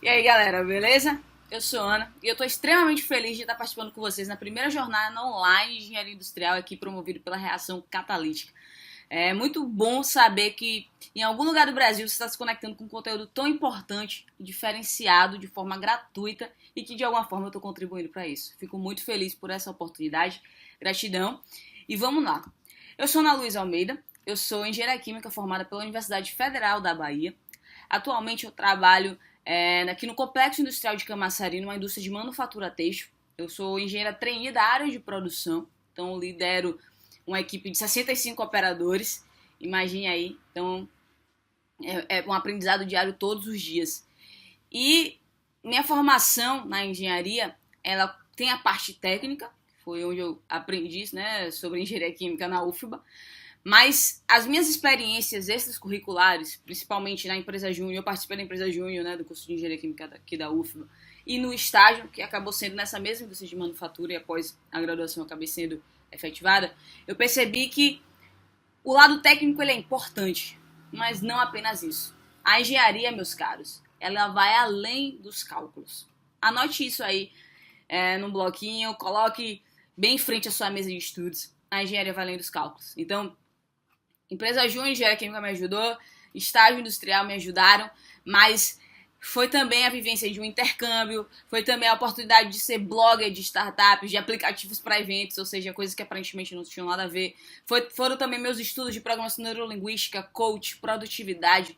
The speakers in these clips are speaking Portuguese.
E aí, galera, beleza? Eu sou Ana e eu tô extremamente feliz de estar participando com vocês na primeira jornada online de engenharia industrial aqui promovido pela Reação Catalítica. É muito bom saber que em algum lugar do Brasil você está se conectando com um conteúdo tão importante, diferenciado, de forma gratuita e que de alguma forma eu estou contribuindo para isso. Fico muito feliz por essa oportunidade, gratidão. E vamos lá. Eu sou Ana Luísa Almeida, eu sou engenheira química formada pela Universidade Federal da Bahia. Atualmente eu trabalho aqui no Complexo Industrial de Camaçari, numa indústria de manufatura têxtil. Eu sou engenheira trainee da área de produção, então eu lidero uma equipe de 65 operadores, imagine aí, então é um aprendizado diário todos os dias. E minha formação na engenharia, ela tem a parte técnica, foi onde eu aprendi, né, sobre engenharia química na UFBA, mas as minhas experiências extracurriculares, principalmente na empresa Júnior, eu participei da empresa Júnior, né, do curso de engenharia química aqui da UFBA, e no estágio, que acabou sendo nessa mesma indústria de manufatura, e após a graduação eu acabei sendo efetivada, eu percebi que o lado técnico ele é importante, mas não apenas isso. A engenharia, meus caros, ela vai além dos cálculos. Anote isso aí num bloquinho, coloque bem em frente à sua mesa de estudos. A engenharia vai além dos cálculos. Então, empresa Júnior, engenharia química me ajudou, estágio industrial me ajudaram, mas foi também a vivência de um intercâmbio, foi também a oportunidade de ser blogger de startups, de aplicativos para eventos, ou seja, coisas que aparentemente não tinham nada a ver. Foram também meus estudos de programação neurolinguística, coach, produtividade,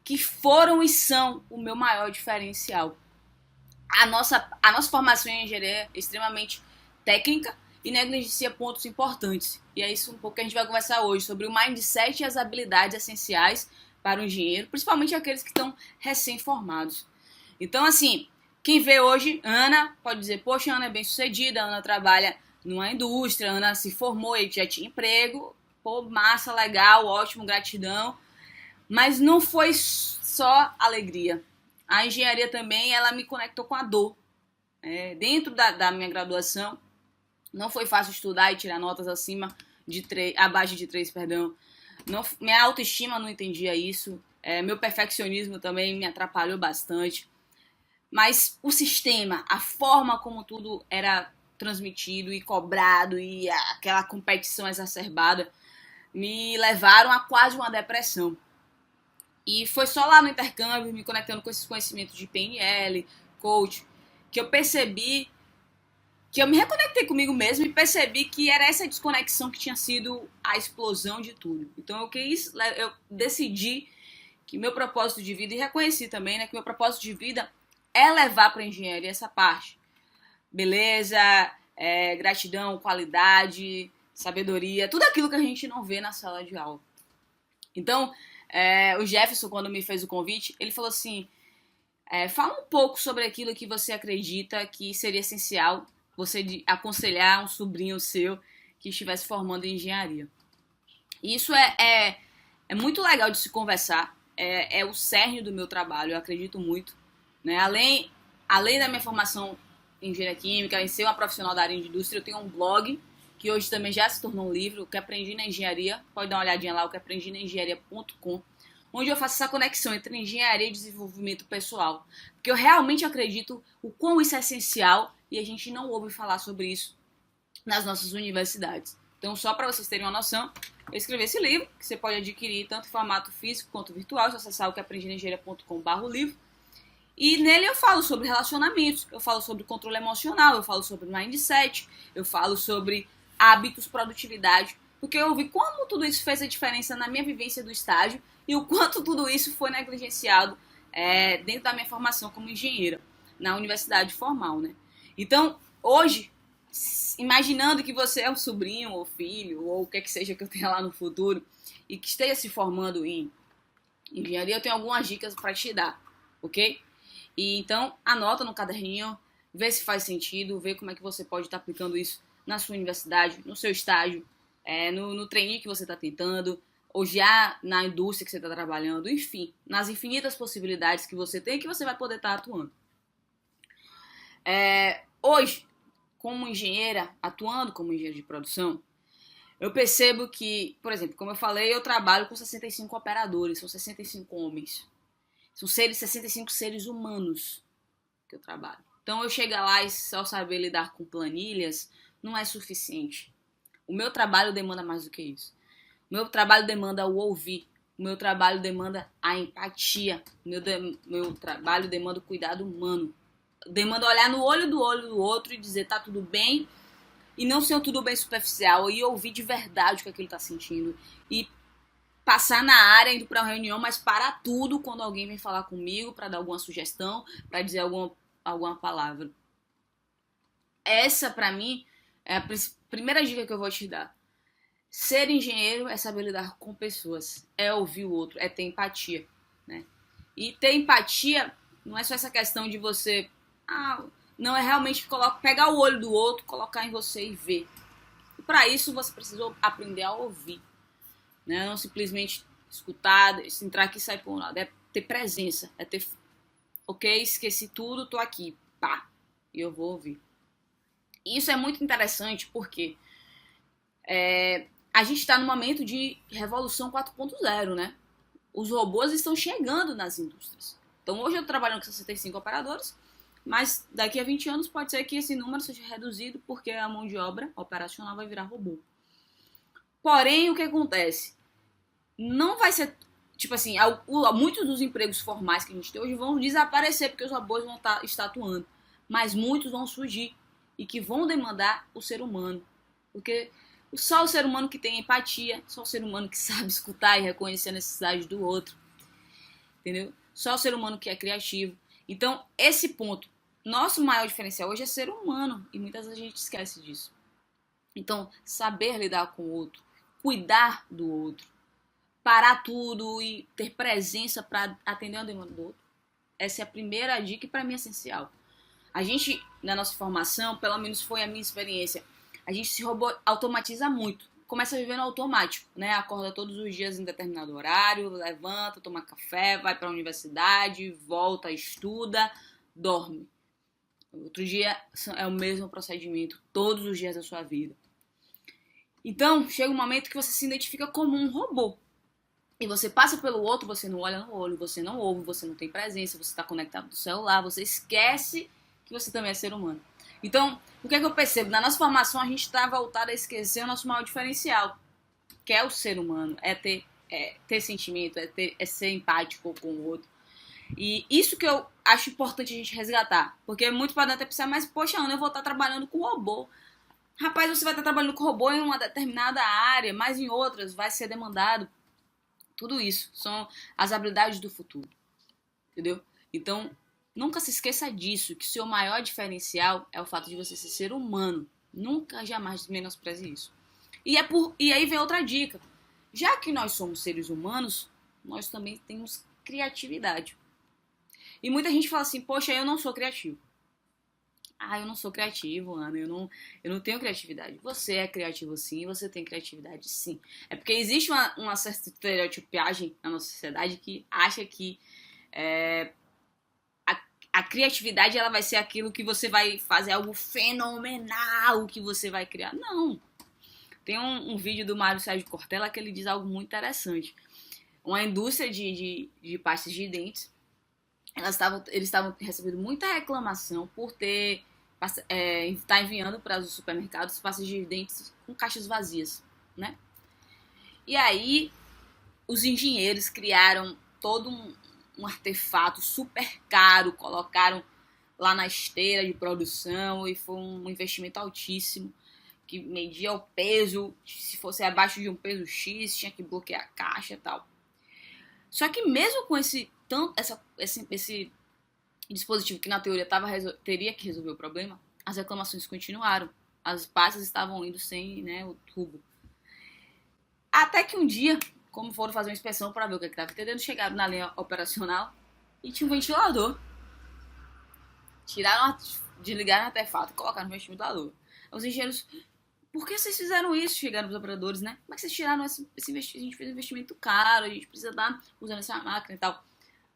que foram e são o meu maior diferencial. A nossa formação em engenharia é extremamente técnica e negligencia pontos importantes. E é isso um pouco que a gente vai conversar hoje, sobre o mindset e as habilidades essenciais para o engenheiro, principalmente aqueles que estão recém-formados. Então, assim, quem vê hoje, Ana, pode dizer, poxa, Ana é bem sucedida, Ana trabalha numa indústria, Ana se formou e já tinha emprego, pô, massa, legal, ótimo, gratidão. Mas não foi só alegria. A engenharia também, ela me conectou com a dor. Dentro da minha graduação, não foi fácil estudar e tirar notas abaixo de 3, perdão. Não, minha autoestima não entendia isso. Meu perfeccionismo também me atrapalhou bastante. Mas o sistema, a forma como tudo era transmitido e cobrado e aquela competição exacerbada me levaram a quase uma depressão. E foi só lá no intercâmbio, me conectando com esses conhecimentos de PNL, coach, que eu percebi, que eu me reconectei comigo mesmo e percebi que era essa desconexão que tinha sido a explosão de tudo. Então eu decidi que meu propósito de vida, e reconheci também, né, que meu propósito de vida é levar para a engenharia essa parte. Beleza, gratidão, qualidade, sabedoria, tudo aquilo que a gente não vê na sala de aula. Então, o Jefferson, quando me fez o convite, ele falou assim, fala um pouco sobre aquilo que você acredita que seria essencial você aconselhar um sobrinho seu que estivesse formando em engenharia. E isso é muito legal de se conversar, é o cerne do meu trabalho, eu acredito muito. Né? Além da minha formação em engenharia química, em ser uma profissional da área de indústria, eu tenho um blog, que hoje também já se tornou um livro, O que Aprendi na Engenharia, pode dar uma olhadinha lá, oqueaprendinaengenharia.com, onde eu faço essa conexão entre engenharia e desenvolvimento pessoal. Porque eu realmente acredito o quão isso é essencial e a gente não ouve falar sobre isso nas nossas universidades. Então, só para vocês terem uma noção, eu escrevi esse livro, que você pode adquirir tanto em formato físico quanto virtual, se acessar oqueaprendinaengenharia.com/livro. E nele eu falo sobre relacionamentos, eu falo sobre controle emocional, eu falo sobre mindset, eu falo sobre hábitos, produtividade, porque eu vi como tudo isso fez a diferença na minha vivência do estágio e o quanto tudo isso foi negligenciado dentro da minha formação como engenheira, na universidade formal, né? Então, hoje, imaginando que você é um sobrinho ou filho, ou o que seja que eu tenha lá no futuro, e que esteja se formando em engenharia, eu tenho algumas dicas para te dar, ok? E então, anota no caderninho, vê se faz sentido, vê como é que você pode estar aplicando isso na sua universidade, no seu estágio, no trainee que você está tentando, ou já na indústria que você está trabalhando, enfim, nas infinitas possibilidades que você tem que você vai poder estar atuando. Hoje, como engenheira, atuando como engenheira de produção, eu percebo que, por exemplo, como eu falei, eu trabalho com 65 operadores, são 65 homens. São 65 seres humanos que eu trabalho. Então eu chegar lá e só saber lidar com planilhas não é suficiente. O meu trabalho demanda mais do que isso. O meu trabalho demanda o ouvir. O meu trabalho demanda a empatia. O meu trabalho demanda o cuidado humano. Demanda olhar no olho do outro e dizer tá tudo bem, e não ser um tudo bem superficial, e ouvir de verdade o que ele tá sentindo. E passar na área, indo pra uma reunião, mas parar tudo quando alguém vem falar comigo para dar alguma sugestão, para dizer alguma palavra. Essa, pra mim, é a primeira dica que eu vou te dar. Ser engenheiro é saber lidar com pessoas, é ouvir o outro, é ter empatia, né? E ter empatia não é só essa questão de você... não, é realmente pegar o olho do outro, colocar em você e ver. E para isso você precisa aprender a ouvir, né? Não simplesmente escutar, entrar aqui e sair por um lado. É ter presença, é ter... Ok, esqueci tudo, tô aqui, pá, e eu vou ouvir. Isso é muito interessante porque a gente está num momento de revolução 4.0, né? Os robôs estão chegando nas indústrias. Então hoje eu tô trabalhando com 65 operadores, mas daqui a 20 anos pode ser que esse número seja reduzido porque a mão de obra operacional vai virar robô. Porém, o que acontece? Não vai ser... Tipo assim, muitos dos empregos formais que a gente tem hoje vão desaparecer porque os robôs vão estar atuando. Mas muitos vão surgir e que vão demandar o ser humano. Porque só o ser humano que tem empatia, só o ser humano que sabe escutar e reconhecer a necessidade do outro. Entendeu? Só o ser humano que é criativo. Então, esse ponto, nosso maior diferencial hoje é ser humano. E muitas vezes a gente esquece disso. Então, saber lidar com o outro, cuidar do outro, parar tudo e ter presença para atender a demanda do outro. Essa é a primeira dica e para mim é essencial. A gente, na nossa formação, pelo menos foi a minha experiência, a gente se automatiza muito. Começa a viver no automático, né? Acorda todos os dias em determinado horário, levanta, toma café, vai para a universidade, volta, estuda, dorme. Outro dia é o mesmo procedimento todos os dias da sua vida. Então, chega um momento que você se identifica como um robô. E você passa pelo outro, você não olha no olho, você não ouve, você não tem presença, você está conectado no celular, você esquece que você também é ser humano. Então, o que é que eu percebo? Na nossa formação, a gente está voltado a esquecer o nosso maior diferencial, que é o ser humano, é ter sentimento, é ser empático com o outro. E isso que eu acho importante a gente resgatar, porque muito pode até pensar, mas poxa, Ana, eu vou estar trabalhando com robô. Rapaz, você vai estar trabalhando com robô em uma determinada área, mas em outras vai ser demandado. Tudo isso são as habilidades do futuro, entendeu? Então, nunca se esqueça disso, que o seu maior diferencial é o fato de você ser humano. Nunca, jamais menospreze isso. E aí vem outra dica. Já que nós somos seres humanos, nós também temos criatividade. E muita gente fala assim, poxa, eu não sou criativo. Eu não sou criativo, Ana, eu não tenho criatividade. Você é criativo sim, você tem criatividade sim. É porque existe uma certa estereotipagem na nossa sociedade que acha que a criatividade ela vai ser aquilo que você vai fazer algo fenomenal, que você vai criar. Não. Tem um vídeo do Mário Sérgio Cortella que ele diz algo muito interessante. Uma indústria de pastas de dentes, eles estavam recebendo muita reclamação por tá enviando para os supermercados pastas de dentes com caixas vazias, né? E aí os engenheiros criaram todo um artefato super caro, colocaram lá na esteira de produção e foi um investimento altíssimo, que media o peso, se fosse abaixo de um peso X, tinha que bloquear a caixa e tal. Só que mesmo com esse dispositivo que na teoria teria que resolver o problema, as reclamações continuaram. As pastas estavam indo sem, né, o tubo. Até que um dia, como foram fazer uma inspeção para ver o que estava entendendo, chegaram na linha operacional e tinha um ventilador. Desligaram o artefato e colocaram no ventilador. Os engenheiros, por que vocês fizeram isso? Chegaram os operadores, né? Como é que vocês tiraram esse investimento? A gente fez um investimento caro, a gente precisa estar usando essa máquina e tal.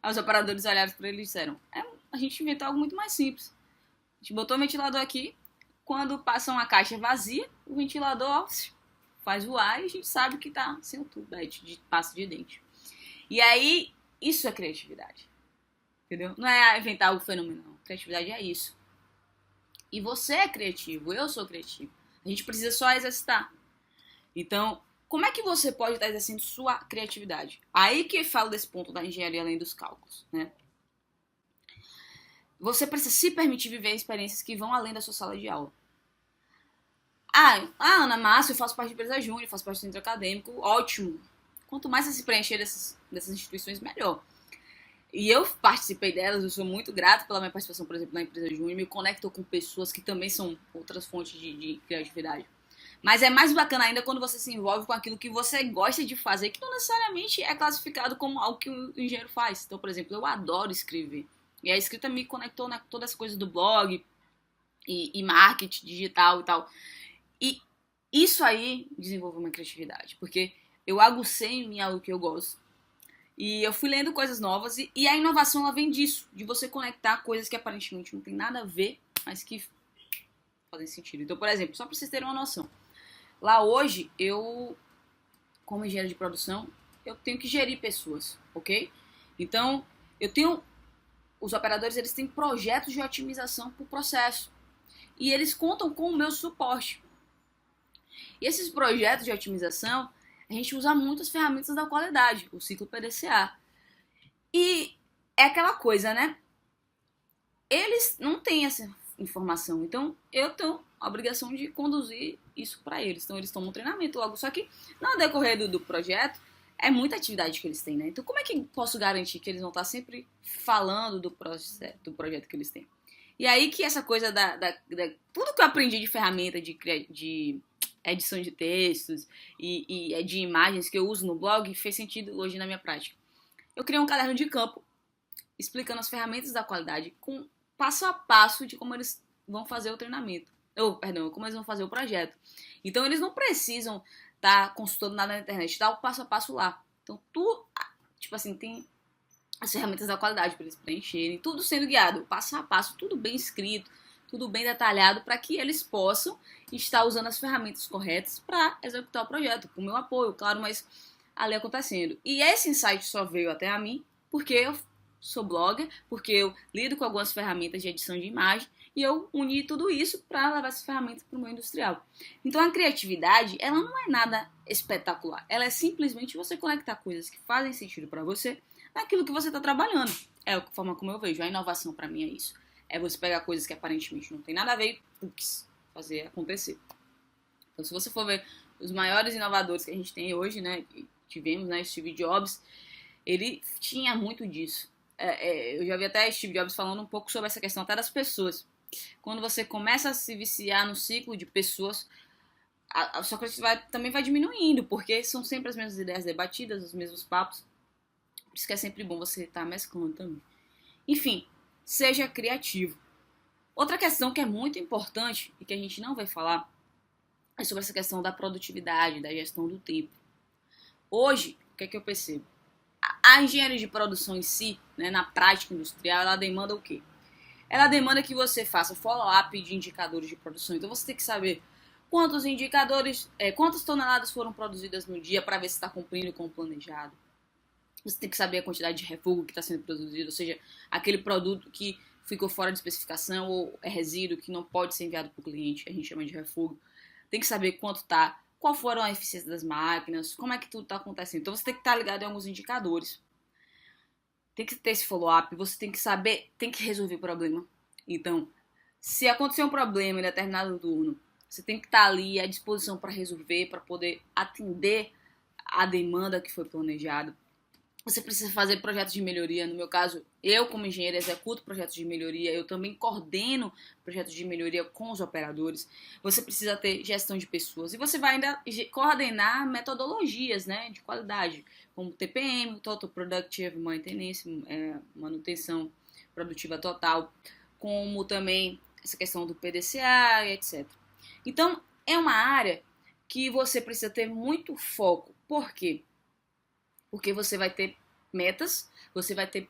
Aí os operadores olharam para ele e disseram, a gente inventou algo muito mais simples. A gente botou o ventilador aqui, quando passa uma caixa vazia, o ventilador faz voar e a gente sabe que tá sem o tubo de pasta de dente. E aí, isso é criatividade. entendeu? Não é inventar algo fenomenal. Criatividade é isso. E você é criativo, eu sou criativo. A gente precisa só exercitar. Então, como é que você pode estar exercendo sua criatividade? Aí que eu falo desse ponto da engenharia além dos cálculos, né? Você precisa se permitir viver experiências que vão além da sua sala de aula. Ana Márcia, eu faço parte de empresa júnior, faço parte do centro acadêmico, ótimo. Quanto mais você se preencher dessas instituições, melhor. E eu participei delas, eu sou muito grato pela minha participação, por exemplo, na empresa júnior, me conecto com pessoas que também são outras fontes de criatividade. Mas é mais bacana ainda quando você se envolve com aquilo que você gosta de fazer, que não necessariamente é classificado como algo que o engenheiro faz. Então, por exemplo, eu adoro escrever. E a escrita me conectou na todas as coisas do blog e marketing digital e tal. E isso aí desenvolveu uma criatividade, porque eu agucei em mim algo que eu gosto. E eu fui lendo coisas novas e a inovação ela vem disso, de você conectar coisas que aparentemente não tem nada a ver, mas que fazem sentido. Então, por exemplo, só para vocês terem uma noção. Lá hoje, eu, como engenheiro de produção, eu tenho que gerir pessoas, ok? Então, os operadores, eles têm projetos de otimização para o processo. E eles contam com o meu suporte. E esses projetos de otimização, a gente usa muitas ferramentas da qualidade, o ciclo PDCA. E é aquela coisa, né? Eles não têm essa informação, então eu tenho a obrigação de conduzir isso para eles. Então eles tomam um treinamento logo, só que no decorrer do projeto é muita atividade que eles têm, né? Então como é que posso garantir que eles vão estar sempre falando do projeto que eles têm? E aí que essa coisa tudo que eu aprendi de ferramenta de edição de textos e de imagens que eu uso no blog fez sentido hoje na minha prática. Eu criei um caderno de campo explicando as ferramentas da qualidade com passo a passo de como eles vão fazer o treinamento. Como eles vão fazer o projeto. Então, eles não precisam estar consultando nada na internet, dá o passo a passo lá. Então, tem as ferramentas da qualidade para eles preencherem, tudo sendo guiado, passo a passo, tudo bem escrito, tudo bem detalhado, para que eles possam estar usando as ferramentas corretas para executar o projeto, com o meu apoio, claro, mas ali acontecendo. E esse insight só veio até a mim porque eu sou blogger, porque eu lido com algumas ferramentas de edição de imagem e eu uni tudo isso para levar essas ferramentas para o meu industrial. Então a criatividade, ela não é nada espetacular, ela é simplesmente você conectar coisas que fazem sentido para você naquilo que você está trabalhando. É a forma como eu vejo, a inovação para mim é isso. É você pegar coisas que aparentemente não tem nada a ver e fazer acontecer. Então se você for ver os maiores inovadores que a gente tem hoje, né, tivemos, né, Steve Jobs, ele tinha muito disso. Eu já vi até Steve Jobs falando um pouco sobre essa questão até das pessoas. Quando você começa a se viciar no ciclo de pessoas, a sua criatividade também vai diminuindo, porque são sempre as mesmas ideias debatidas, os mesmos papos. Por isso que é sempre bom você estar mesclando também. Enfim, seja criativo. Outra questão que é muito importante e que a gente não vai falar é sobre essa questão da produtividade, da gestão do tempo. Hoje, o que é que eu percebo? A engenharia de produção em si, né, na prática industrial, ela demanda o quê? Ela demanda que você faça follow-up de indicadores de produção. Então você tem que saber quantos indicadores, quantas toneladas foram produzidas no dia para ver se está cumprindo com o planejado. Você tem que saber a quantidade de refúgio que está sendo produzido, ou seja, aquele produto que ficou fora de especificação ou é resíduo que não pode ser enviado para o cliente, a gente chama de refúgio. Tem que saber quanto está, qual foram a eficiência das máquinas, como é que tudo está acontecendo. Então você tem que estar ligado em alguns indicadores. Tem que ter esse follow-up, você tem que saber, tem que resolver o problema. Então, se acontecer um problema em determinado turno, você tem que estar ali à disposição para resolver, para poder atender a demanda que foi planejada. Você precisa fazer projetos de melhoria. No meu caso, eu como engenheiro executo projetos de melhoria. Eu também coordeno projetos de melhoria com os operadores. Você precisa ter gestão de pessoas. E você vai ainda coordenar metodologias, né, de qualidade, como TPM, Total Productive Maintenance, manutenção produtiva total, como também essa questão do PDCA, etc. Então, é uma área que você precisa ter muito foco. Por quê? Porque você vai ter metas, você vai ter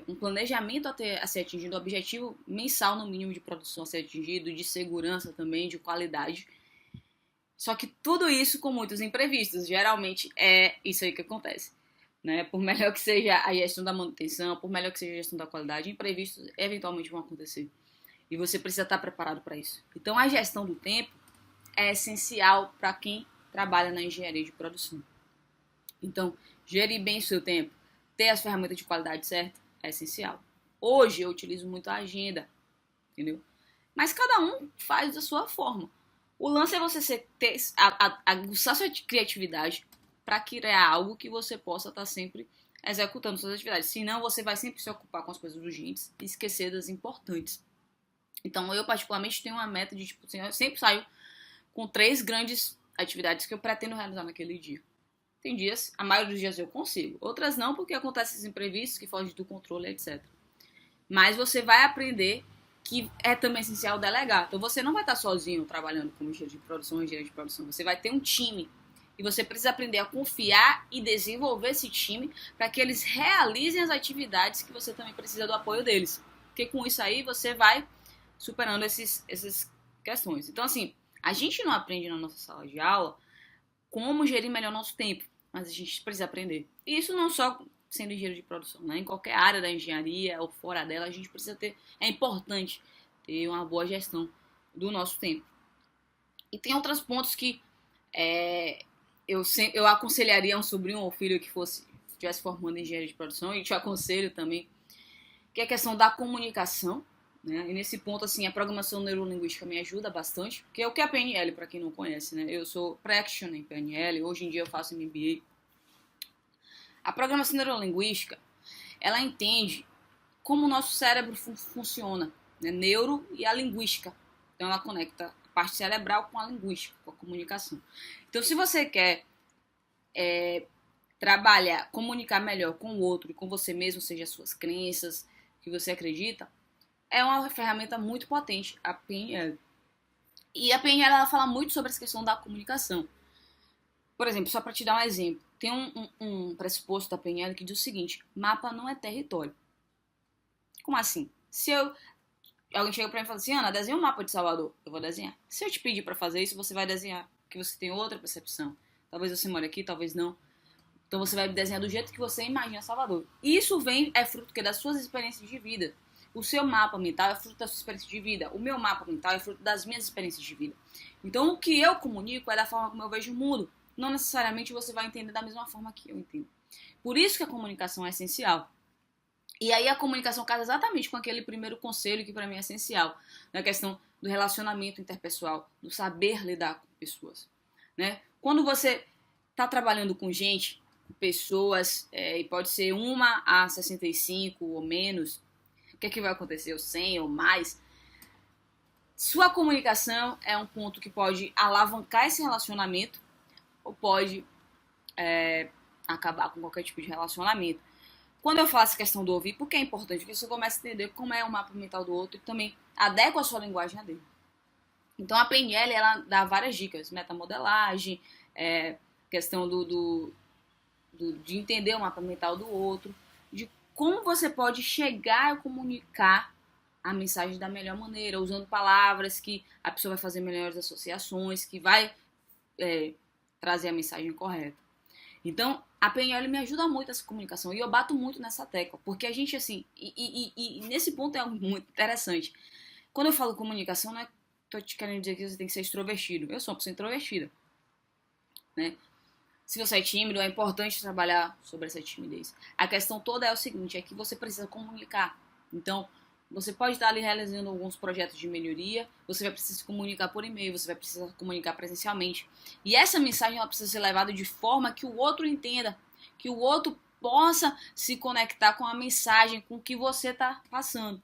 um planejamento a ser atingido, um objetivo mensal no mínimo de produção a ser atingido, de segurança também, de qualidade. Só que tudo isso com muitos imprevistos, geralmente é isso aí que acontece. né? Por melhor que seja a gestão da manutenção, por melhor que seja a gestão da qualidade, imprevistos eventualmente vão acontecer. E você precisa estar preparado para isso. Então, a gestão do tempo é essencial para quem trabalha na engenharia de produção. Então, gerir bem o seu tempo, ter as ferramentas de qualidade certas, é essencial. Hoje eu utilizo muito a agenda, entendeu? Mas cada um faz da sua forma. O lance é você aguçar sua criatividade para criar algo que você possa estar sempre executando suas atividades. Senão, você vai sempre se ocupar com as coisas urgentes e esquecer das importantes. Então, eu particularmente tenho uma meta de, tipo, eu sempre saio com 3 grandes atividades que eu pretendo realizar naquele dia. Tem dias, a maioria dos dias eu consigo. Outras não, porque acontecem esses imprevistos que fogem do controle, etc. Mas você vai aprender que é também essencial delegar. Então, você não vai estar sozinho trabalhando como engenheiro de produção ou engenheiro de produção. Você vai ter um time. E você precisa aprender a confiar e desenvolver esse time para que eles realizem as atividades que você também precisa do apoio deles. Porque com isso aí, você vai superando essas questões. Então, assim, a gente não aprende na nossa sala de aula como gerir melhor nosso tempo, mas a gente precisa aprender. E isso não só sendo engenheiro de produção, né? Em qualquer área da engenharia ou fora dela, a gente precisa ter, é importante ter uma boa gestão do nosso tempo. E tem outros pontos que eu aconselharia a um sobrinho ou filho que estivesse formando em engenharia de produção, e te aconselho também, que é a questão da comunicação, né? E nesse ponto, assim, a programação neurolinguística me ajuda bastante, porque é o que é a PNL, para quem não conhece, né? Eu sou practitioner em PNL, hoje em dia eu faço MBA. A programação neurolinguística, ela entende como o nosso cérebro funciona, né? Neuro e a linguística. Então, ela conecta a parte cerebral com a linguística, com a comunicação. Então, se você quer trabalhar, comunicar melhor com o outro e com você mesmo, seja as suas crenças, que você acredita, é uma ferramenta muito potente, a PNL. E a PNL, ela fala muito sobre essa questão da comunicação. Por exemplo, só para te dar um exemplo, tem um pressuposto da PNL que diz o seguinte: mapa não é território. Como assim? Se alguém chega pra mim e fala assim, Ana, desenha um mapa de Salvador, eu vou desenhar. Se eu te pedir para fazer isso, você vai desenhar, porque você tem outra percepção. Talvez você more aqui, talvez não. Então você vai desenhar do jeito que você imagina Salvador. E isso é fruto das suas experiências de vida. O seu mapa mental é fruto da sua experiência de vida. O meu mapa mental é fruto das minhas experiências de vida. Então, o que eu comunico é da forma como eu vejo o mundo. Não necessariamente você vai entender da mesma forma que eu entendo. Por isso que a comunicação é essencial. E aí a comunicação casa exatamente com aquele primeiro conselho que para mim é essencial. Na questão do relacionamento interpessoal, do saber lidar com pessoas. Né? Quando você está trabalhando com gente, com pessoas, e pode ser 1 a 65 ou menos, o que é que vai acontecer? Ou 100 ou mais. Sua comunicação é um ponto que pode alavancar esse relacionamento ou pode acabar com qualquer tipo de relacionamento. Quando eu faço a questão do ouvir, porque é importante? Porque você começa a entender como é o mapa mental do outro e também adequa a sua linguagem a dele. Então a PNL, ela dá várias dicas, metamodelagem, questão de entender o mapa mental do outro, de como você pode chegar a comunicar a mensagem da melhor maneira, usando palavras que a pessoa vai fazer melhores associações, que vai trazer a mensagem correta. Então, a PNL me ajuda muito essa comunicação e eu bato muito nessa tecla, porque a gente, assim, e nesse ponto é algo muito interessante. Quando eu falo comunicação, não é tô te querendo dizer que você tem que ser extrovertido. Eu sou uma pessoa introvertida, né? Se você é tímido, é importante trabalhar sobre essa timidez. A questão toda é o seguinte, é que você precisa comunicar. Então, você pode estar ali realizando alguns projetos de melhoria, você vai precisar se comunicar por e-mail, você vai precisar comunicar presencialmente. E essa mensagem ela precisa ser levada de forma que o outro entenda, que o outro possa se conectar com a mensagem, com o que você está passando.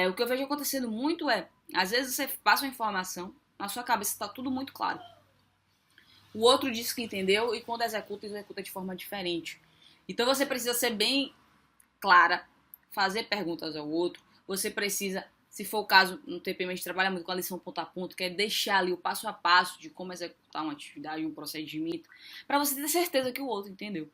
O que eu vejo acontecendo muito às vezes você passa uma informação, na sua cabeça está tudo muito claro. O outro diz que entendeu e quando executa de forma diferente. Então você precisa ser bem clara, fazer perguntas ao outro. Você precisa, se for o caso, no TPM a gente trabalha muito com a lição ponto a ponto, que é deixar ali o passo a passo de como executar uma atividade, um procedimento, para você ter certeza que o outro entendeu.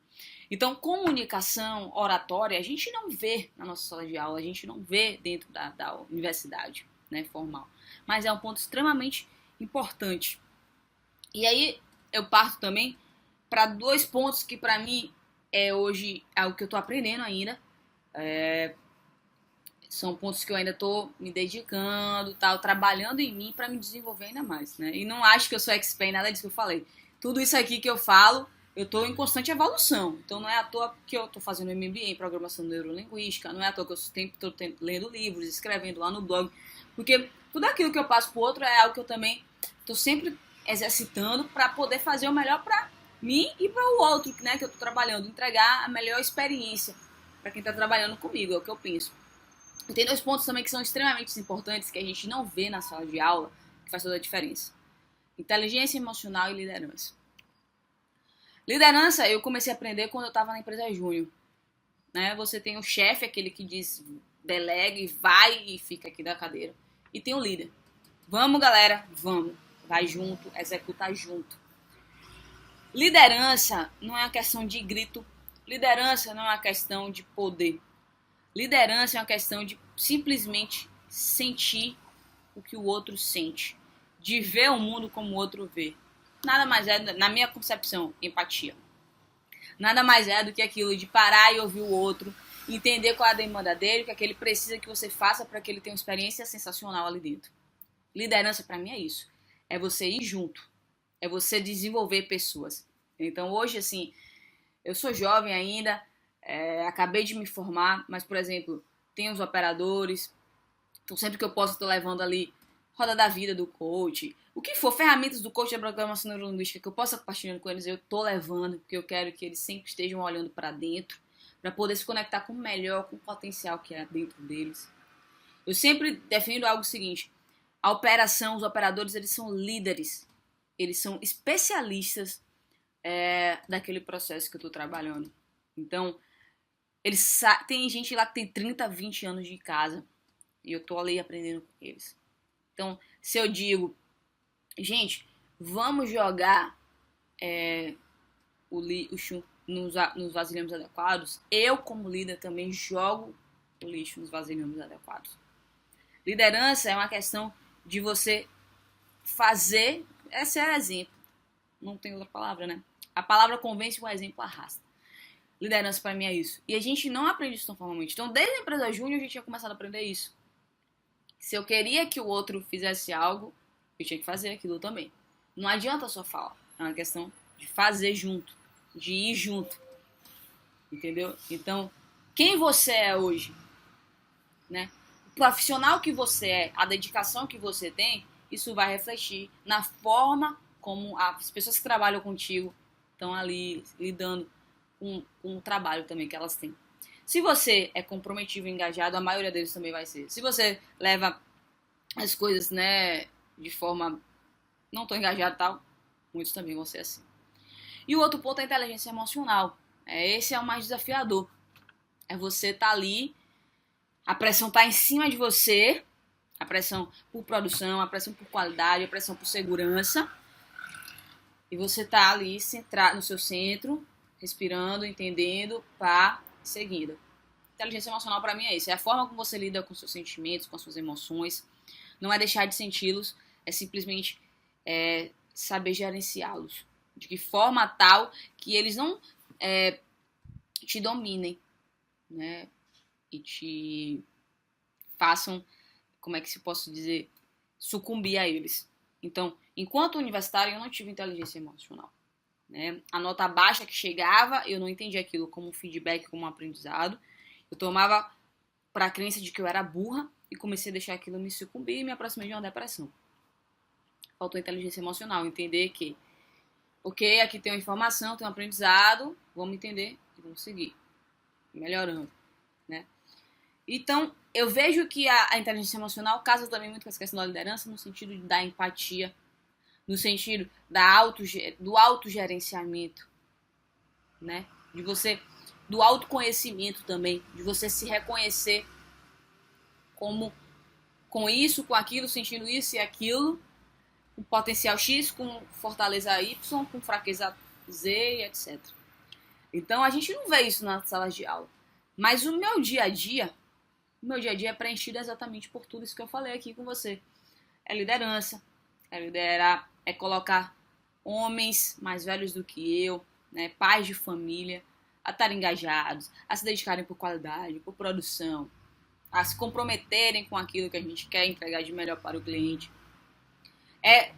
Então, comunicação, oratória, a gente não vê na nossa sala de aula, a gente não vê dentro da universidade, né, formal. Mas é um ponto extremamente importante. E aí, eu parto também para 2 pontos que, para mim, hoje algo que eu tô aprendendo ainda. São pontos que eu ainda tô me dedicando, tal, trabalhando em mim para me desenvolver ainda mais, né? E não acho que eu sou expert em nada disso que eu falei. Tudo isso aqui que eu falo, eu tô em constante evolução. Então não é à toa que eu tô fazendo MBA em Programação Neurolinguística, não é à toa que eu sempre tô lendo livros, escrevendo lá no blog, porque tudo aquilo que eu passo pro outro é algo que eu também tô sempre exercitando para poder fazer o melhor para mim e para o outro, né, que eu tô trabalhando, entregar a melhor experiência para quem tá trabalhando comigo, é o que eu penso. E tem 2 pontos também que são extremamente importantes que a gente não vê na sala de aula, que faz toda a diferença. Inteligência emocional e liderança. Liderança eu comecei a aprender quando eu estava na empresa júnior. Né? Você tem o chefe, aquele que diz delegue, vai e fica aqui da cadeira. E tem o líder. Vamos, galera, vamos. Vai junto, executa junto. Liderança não é uma questão de grito. Liderança não é uma questão de poder. Liderança é uma questão de simplesmente sentir o que o outro sente. De ver o mundo como o outro vê. Nada mais é, na minha concepção, empatia. Nada mais é do que aquilo de parar e ouvir o outro, entender qual é a demanda dele, o que é que ele precisa que você faça para que ele tenha uma experiência sensacional ali dentro. Liderança para mim é isso. É você ir junto. É você desenvolver pessoas. Então hoje, assim, eu sou jovem ainda, acabei de me formar, mas, por exemplo, tem os operadores, então sempre que eu posso estou levando ali roda da vida do coach, o que for, ferramentas do coach da programação neurolinguística que eu possa compartilhando com eles, eu tô levando, porque eu quero que eles sempre estejam olhando para dentro, para poder se conectar com o melhor, com o potencial que é dentro deles. Eu sempre defendo algo seguinte, a operação, os operadores, eles são líderes, eles são especialistas daquele processo que eu tô trabalhando. Então, tem gente lá que tem 30, 20 anos de casa, e eu tô ali aprendendo com eles. Então, se eu digo, gente, vamos jogar o lixo nos vasilhames adequados, eu, como líder, também jogo o lixo nos vasilhames adequados. Liderança é uma questão de você fazer, esse é o exemplo, não tem outra palavra, né? A palavra convence, o exemplo arrasta. Liderança para mim é isso. E a gente não aprende isso tão formalmente. Então, desde a empresa júnior, a gente tinha começado a aprender isso. Se eu queria que o outro fizesse algo, eu tinha que fazer aquilo também. Não adianta só falar. É uma questão de fazer junto. De ir junto. Entendeu? Então, quem você é hoje, né? O profissional que você é, a dedicação que você tem, isso vai refletir na forma como as pessoas que trabalham contigo estão ali lidando com o trabalho também que elas têm. Se você é comprometido e engajado, a maioria deles também vai ser. Se você leva as coisas, né, de forma não tão engajada e tal, muitos também vão ser assim. E o outro ponto é a inteligência emocional. Esse é o mais desafiador. É você estar ali, a pressão tá em cima de você, a pressão por produção, a pressão por qualidade, a pressão por segurança, e você tá ali centrado no seu centro, respirando, entendendo, pá, seguindo. Inteligência emocional para mim é isso, é a forma como você lida com seus sentimentos, com as suas emoções, não é deixar de senti-los, é simplesmente saber gerenciá-los, de que forma tal que eles não te dominem, né, e te façam, como é que se posso dizer, sucumbir a eles. Então, enquanto universitário, eu não tive inteligência emocional. Né? A nota baixa que chegava, eu não entendia aquilo como feedback, como um aprendizado. Eu tomava para a crença de que eu era burra e comecei a deixar aquilo me sucumbir e me aproximei de uma depressão. Faltou inteligência emocional, entender que, ok, aqui tem uma informação, tem um aprendizado, vamos entender e vamos seguir, melhorando, né? Então, eu vejo que a inteligência emocional casa também muito com essa questão da liderança, no sentido da empatia, no sentido do autogerenciamento, né? Do autoconhecimento também, de você se reconhecer como com isso, com aquilo, sentindo isso e aquilo, com potencial X, com fortaleza Y, com fraqueza Z e etc. Então, a gente não vê isso nas salas de aula. Mas o meu dia a dia é preenchido exatamente por tudo isso que eu falei aqui com você. É liderança, é liderar, é colocar homens mais velhos do que eu, né, pais de família, a estarem engajados, a se dedicarem por qualidade, por produção, a se comprometerem com aquilo que a gente quer entregar de melhor para o cliente. É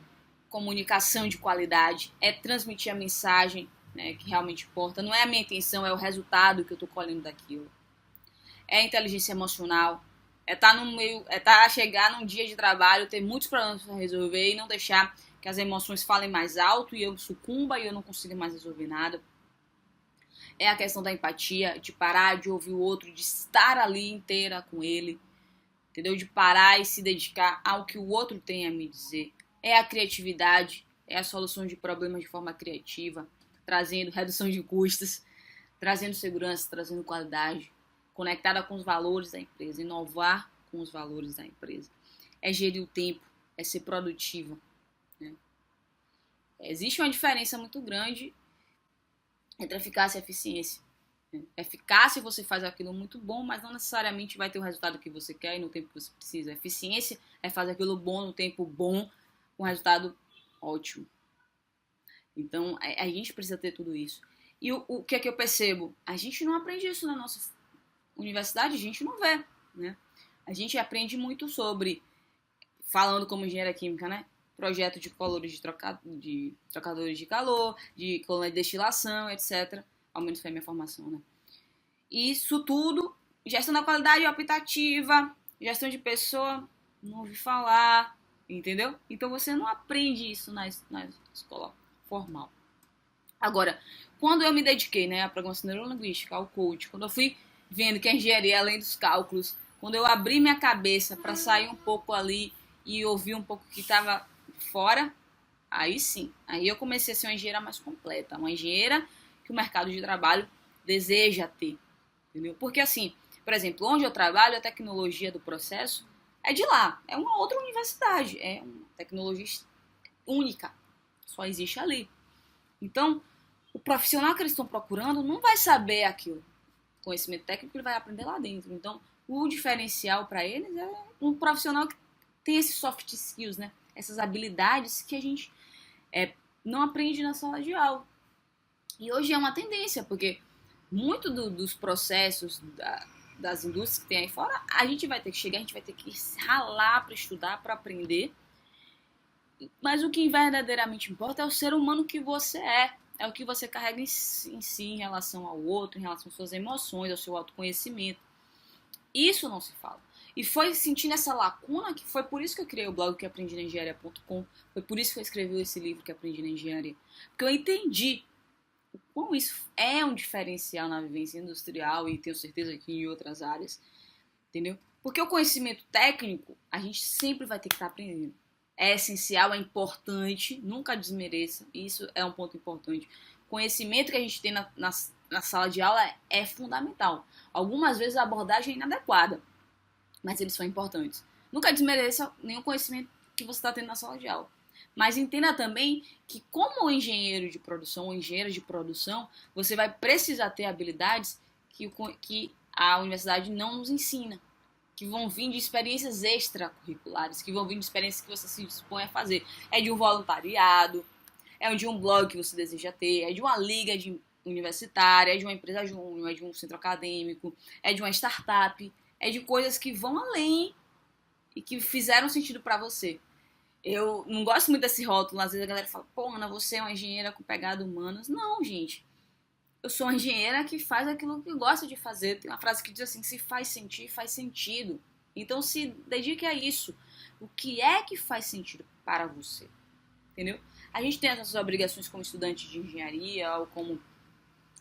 comunicação de qualidade, é transmitir a mensagem, né, que realmente importa. Não é a minha intenção, é o resultado que eu estou colhendo daquilo. É inteligência emocional, chegar num dia de trabalho, ter muitos problemas para resolver e não deixar que as emoções falem mais alto e eu sucumba e eu não consiga mais resolver nada. É a questão da empatia, de parar de ouvir o outro, de estar ali inteira com ele, entendeu? De parar e se dedicar ao que o outro tem a me dizer. É a criatividade, é a solução de problemas de forma criativa, trazendo redução de custos, trazendo segurança, trazendo qualidade, conectada com os valores da empresa, inovar com os valores da empresa. É gerir o tempo, é ser produtiva, né? Existe uma diferença muito grande entre eficácia e eficiência. Eficácia, você faz aquilo muito bom, mas não necessariamente vai ter o resultado que você quer e no tempo que você precisa. Eficiência é fazer aquilo bom no tempo bom, com resultado ótimo. Então, a gente precisa ter tudo isso. E o que é que eu percebo? A gente não aprende isso na nossa universidade, a gente não vê, né? A gente aprende muito sobre, falando como engenheira química, né? Projeto de colores de trocadores de calor, de coluna de destilação, etc. Ao menos foi a minha formação, né? Isso tudo, gestão da qualidade optativa, gestão de pessoa, não ouvi falar, entendeu? Então você não aprende isso na escola formal. Agora, quando eu me dediquei, né, à programação neurolinguística, ao coach, quando eu fui vendo que a engenharia é além dos cálculos, quando eu abri minha cabeça para sair um pouco ali e ouvir um pouco o que estava fora, aí sim, aí eu comecei a ser uma engenheira mais completa, uma engenheira que o mercado de trabalho deseja ter, entendeu? Porque assim, por exemplo, onde eu trabalho, a tecnologia do processo é de lá, é uma outra universidade, é uma tecnologia única, só existe ali. Então, o profissional que eles estão procurando não vai saber aquilo, conhecimento técnico que ele vai aprender lá dentro. Então, o diferencial para eles é um profissional que tem esses soft skills, né? Essas habilidades que a gente não aprende na sala de aula. E hoje é uma tendência, porque muito dos processos das indústrias que tem aí fora, a gente vai ter que chegar, a gente vai ter que ralar para estudar, para aprender. Mas o que verdadeiramente importa é o ser humano que você é o que você carrega em si em relação ao outro, em relação às suas emoções, ao seu autoconhecimento. Isso não se fala. E foi sentindo essa lacuna que foi por isso que eu criei o blog que aprendi na engenharia.com, foi por isso que eu escrevi esse livro que aprendi na engenharia. Porque eu entendi o quão isso é um diferencial na vivência industrial e tenho certeza que em outras áreas, entendeu? Porque o conhecimento técnico, a gente sempre vai ter que estar aprendendo. É essencial, é importante, nunca desmereça, isso é um ponto importante. O conhecimento que a gente tem na sala de aula é fundamental. Algumas vezes a abordagem é inadequada, mas eles são importantes. Nunca desmereça nenhum conhecimento que você está tendo na sala de aula. Mas entenda também que como engenheiro de produção ou engenheira de produção, você vai precisar ter habilidades que a universidade não nos ensina, que vão vir de experiências extracurriculares, que vão vir de experiências que você se dispõe a fazer. É de um voluntariado, é de um blog que você deseja ter, é de uma liga universitária, é de uma empresa júnior, é de um centro acadêmico, é de uma startup, é de coisas que vão além e que fizeram sentido para você. Eu não gosto muito desse rótulo, às vezes a galera fala, pô, Ana, você é uma engenheira com pegada humanas. Não, gente. Eu sou uma engenheira que faz aquilo que gosta de fazer. Tem uma frase que diz assim, se faz sentir, faz sentido. Então se dedique a isso. O que é que faz sentido para você? Entendeu? A gente tem essas obrigações como estudante de engenharia ou como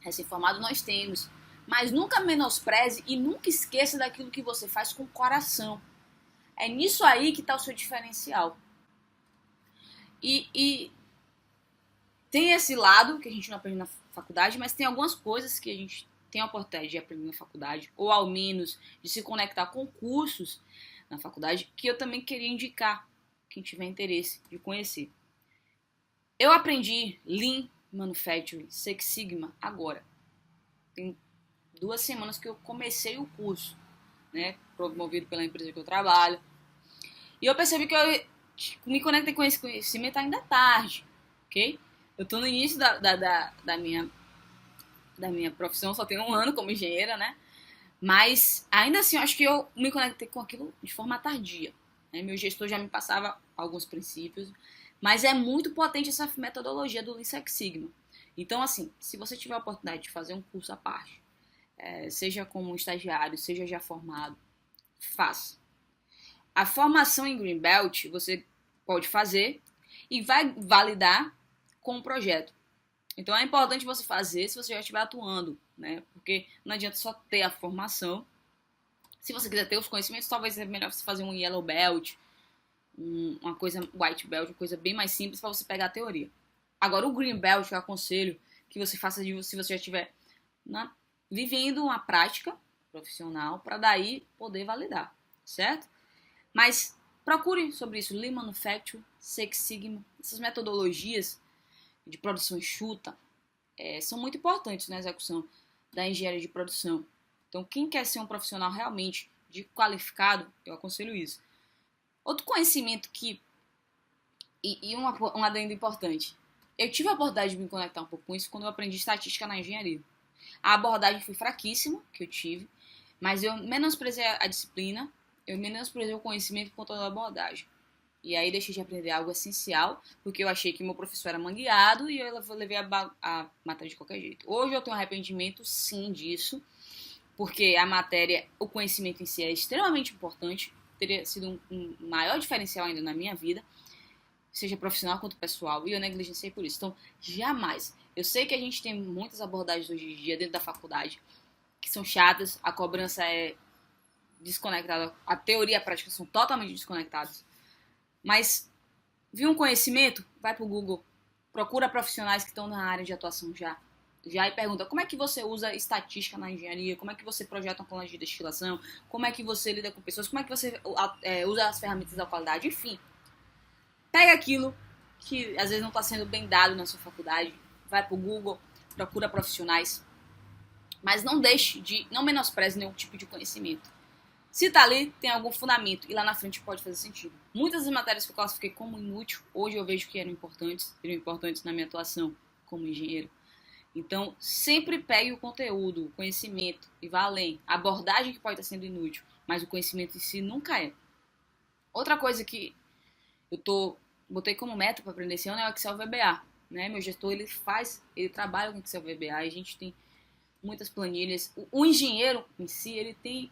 recém-formado, nós temos. Mas nunca menospreze e nunca esqueça daquilo que você faz com o coração. É nisso aí que está o seu diferencial. E tem esse lado que a gente não aprende na faculdade, mas tem algumas coisas que a gente tem a oportunidade de aprender na faculdade, ou ao menos de se conectar com cursos na faculdade, que eu também queria indicar, quem tiver interesse de conhecer. Eu aprendi Lean Manufacturing, Six Sigma, agora. Tem 2 semanas que eu comecei o curso, né, promovido pela empresa que eu trabalho. E eu percebi que eu me conectei com esse conhecimento ainda tarde, ok? Eu tô no início da minha da minha profissão, só tenho 1 ano como engenheira, né? Mas, ainda assim, eu acho que eu me conectei com aquilo de forma tardia. Né? Meu gestor já me passava alguns princípios, mas é muito potente essa metodologia do Lean Six Sigma. Então, assim, se você tiver a oportunidade de fazer um curso à parte, seja como estagiário, seja já formado, faça. A formação em Greenbelt você pode fazer e vai validar com o projeto. Então é importante você fazer se você já estiver atuando, né? Porque não adianta só ter a formação. Se você quiser ter os conhecimentos, talvez seja melhor você fazer um Yellow Belt, uma coisa White Belt, uma coisa bem mais simples para você pegar a teoria. Agora o Green Belt eu aconselho que você faça se você já estiver vivendo uma prática profissional para daí poder validar, certo? Mas procure sobre isso, Lean Manufacturing, Six Sigma, essas metodologias de produção enxuta são muito importantes na execução da engenharia de produção. Então, quem quer ser um profissional realmente qualificado, eu aconselho isso. Outro conhecimento um adendo importante. Eu tive a oportunidade de me conectar um pouco com isso quando eu aprendi estatística na engenharia. A abordagem foi fraquíssima que eu tive, mas eu menosprezei a disciplina, eu menosprezei o conhecimento por conta da abordagem. E aí deixei de aprender algo essencial, porque eu achei que meu professor era mangueado e eu levei a matéria de qualquer jeito. Hoje eu tenho arrependimento, sim, disso, porque a matéria, o conhecimento em si é extremamente importante, teria sido um maior diferencial ainda na minha vida, seja profissional quanto pessoal, e eu negligenciei por isso. Então, jamais. Eu sei que a gente tem muitas abordagens hoje em dia dentro da faculdade que são chatas, a cobrança é desconectada, a teoria e a prática são totalmente desconectadas. Mas, viu um conhecimento? Vai pro Google, procura profissionais que estão na área de atuação já e pergunta como é que você usa estatística na engenharia, como é que você projeta uma coluna de destilação, como é que você lida com pessoas, como é que você usa as ferramentas da qualidade, enfim. Pega aquilo que às vezes não está sendo bem dado na sua faculdade, vai pro Google, procura profissionais, mas não menospreze nenhum tipo de conhecimento. Se tá ali, tem algum fundamento e lá na frente pode fazer sentido. Muitas das matérias que eu classifiquei como inútil, hoje eu vejo que seriam importantes na minha atuação como engenheiro. Então, sempre pegue o conteúdo, o conhecimento e vá além. A abordagem que pode estar sendo inútil, mas o conhecimento em si nunca é. Outra coisa que eu botei como meta para aprender esse ano é o Excel VBA. Né? Meu gestor, ele trabalha com Excel VBA e a gente tem muitas planilhas. O engenheiro em si, ele tem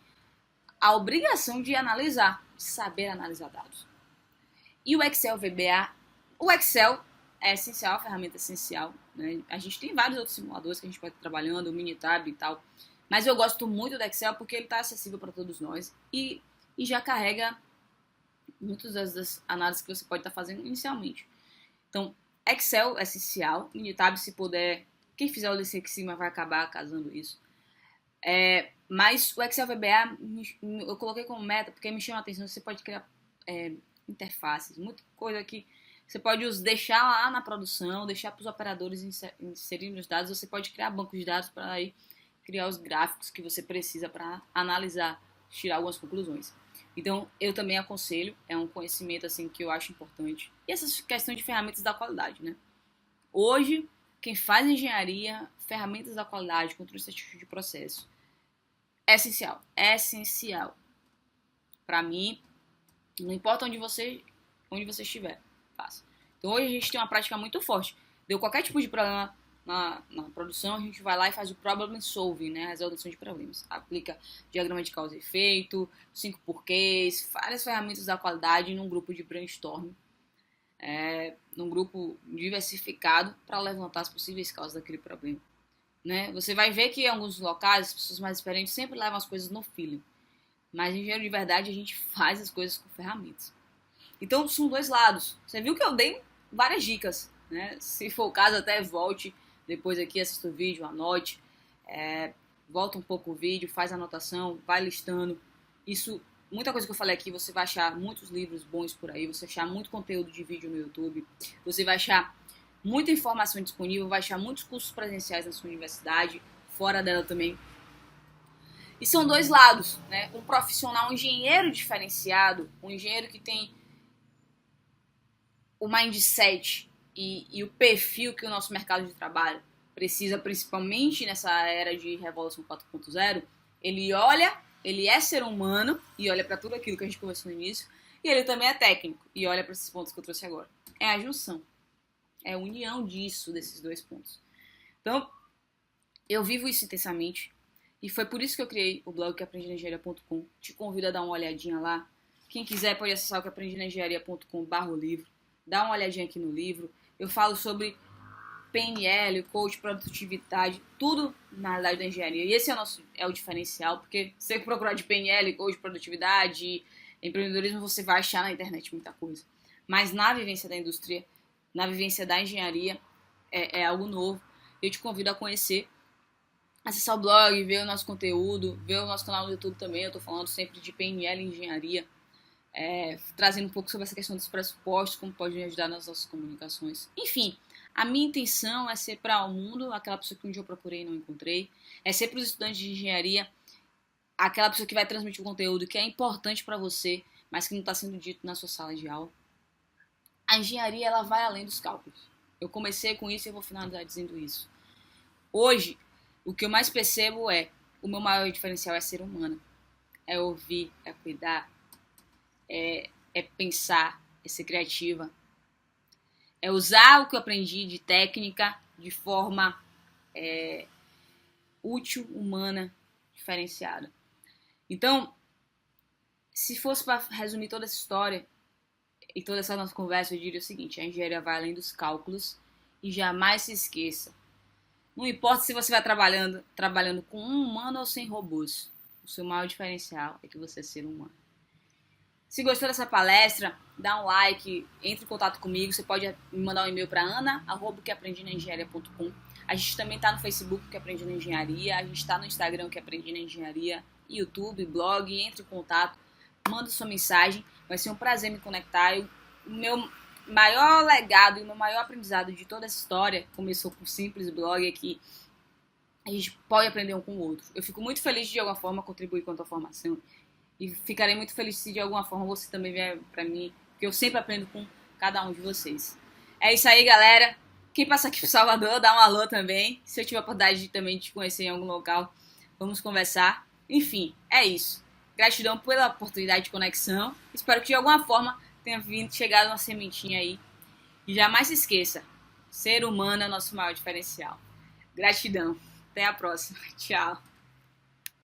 a obrigação de analisar, de saber analisar dados. E o Excel VBA, o Excel é essencial, a ferramenta é essencial. Né? A gente tem vários outros simuladores que a gente pode estar trabalhando, o Minitab e tal. Mas eu gosto muito do Excel porque ele está acessível para todos nós e já carrega muitas das análises que você pode estar fazendo inicialmente. Então, Excel é essencial, Minitab se puder, quem fizer o Lean Six Sigma vai acabar casando isso. Mas o Excel VBA eu coloquei como meta porque me chama a atenção. Você pode criar interfaces, muita coisa que você pode deixar lá na produção, deixar para os operadores inserirem os dados. Você pode criar bancos de dados para aí criar os gráficos que você precisa para analisar, tirar algumas conclusões. Então, eu também aconselho, é um conhecimento assim que eu acho importante. E essas questões de ferramentas da qualidade, né? Hoje, quem faz engenharia, ferramentas da qualidade, controle estatístico de processo, é essencial. Para mim, não importa onde você estiver, faça. Então hoje a gente tem uma prática muito forte. Deu qualquer tipo de problema na produção, a gente vai lá e faz o problem solving, né? A resolução de problemas. Aplica diagrama de causa e efeito, 5 porquês, várias ferramentas da qualidade num grupo de brainstorm, num grupo diversificado para levantar as possíveis causas daquele problema. Né? Você vai ver que em alguns locais as pessoas mais experientes sempre levam as coisas no feeling. Mas em engenharia de verdade a gente faz as coisas com ferramentas. Então são dois lados. Você viu que eu dei várias dicas. Né? Se for o caso, até volte depois aqui, assista o vídeo, anote. Volta um pouco o vídeo, faz a anotação, vai listando. Isso, muita coisa que eu falei aqui, você vai achar muitos livros bons por aí. Você vai achar muito conteúdo de vídeo no YouTube. Você vai achar muita informação disponível, vai achar muitos cursos presenciais na sua universidade, fora dela também. E são dois lados, né? Um profissional, um engenheiro diferenciado, um engenheiro que tem o mindset e o perfil que o nosso mercado de trabalho precisa, principalmente nessa era de Revolução 4.0, ele é ser humano e olha para tudo aquilo que a gente conversou no início, e ele também é técnico e olha para esses pontos que eu trouxe agora. É a junção, é a união desses dois pontos. Então, eu vivo isso intensamente e foi por isso que eu criei o blog queaprendinaengenharia.com. Te convido a dar uma olhadinha lá. Quem quiser pode acessar o queaprendinaengenharia.com/livro, dá uma olhadinha aqui no livro. Eu falo sobre PNL, coach, produtividade, tudo na realidade da engenharia. E esse é o diferencial, porque se você procurar de PNL, coach, produtividade, empreendedorismo, você vai achar na internet muita coisa. Mas na vivência da indústria, na vivência da engenharia, é algo novo. Eu te convido a conhecer, acessar o blog, ver o nosso conteúdo, ver o nosso canal no YouTube também. Eu estou falando sempre de PNL e engenharia, trazendo um pouco sobre essa questão dos pressupostos, como pode me ajudar nas nossas comunicações. Enfim, a minha intenção é ser para o mundo aquela pessoa que um dia eu procurei e não encontrei. É ser para os estudantes de engenharia aquela pessoa que vai transmitir o conteúdo que é importante para você, mas que não está sendo dito na sua sala de aula. A engenharia, ela vai além dos cálculos. Eu comecei com isso e eu vou finalizar dizendo isso. Hoje, o que eu mais percebo o meu maior diferencial é ser humano. É ouvir, é cuidar, é pensar, é ser criativa. É usar o que eu aprendi de técnica de forma útil, humana, diferenciada. Então, se fosse para resumir toda essa história e toda essa nossa conversa, eu diria o seguinte: a engenharia vai além dos cálculos e jamais se esqueça. Não importa se você vai trabalhando com um humano ou sem robôs. O seu maior diferencial é que você é ser humano. Se gostou dessa palestra, dá um like, entre em contato comigo. Você pode me mandar um e-mail para ana@queaprendinaengenharia.com. A gente também está no Facebook, que Aprendi na Engenharia. A gente está no Instagram, que Aprendi na Engenharia. YouTube, blog, entre em contato. Manda sua mensagem. Vai ser um prazer me conectar. O meu maior legado e o meu maior aprendizado de toda essa história começou com um simples blog, é que a gente pode aprender um com o outro. Eu fico muito feliz de alguma forma contribuir com a tua formação. E ficarei muito feliz se de alguma forma você também vier pra mim, porque eu sempre aprendo com cada um de vocês. É isso aí, galera. Quem passa aqui pro Salvador, dá um alô também. Se eu tiver a oportunidade de também te conhecer em algum local, vamos conversar. Enfim, é isso. Gratidão pela oportunidade de conexão. Espero que de alguma forma tenha chegado uma sementinha aí. E jamais se esqueça, ser humano é o nosso maior diferencial. Gratidão. Até a próxima. Tchau.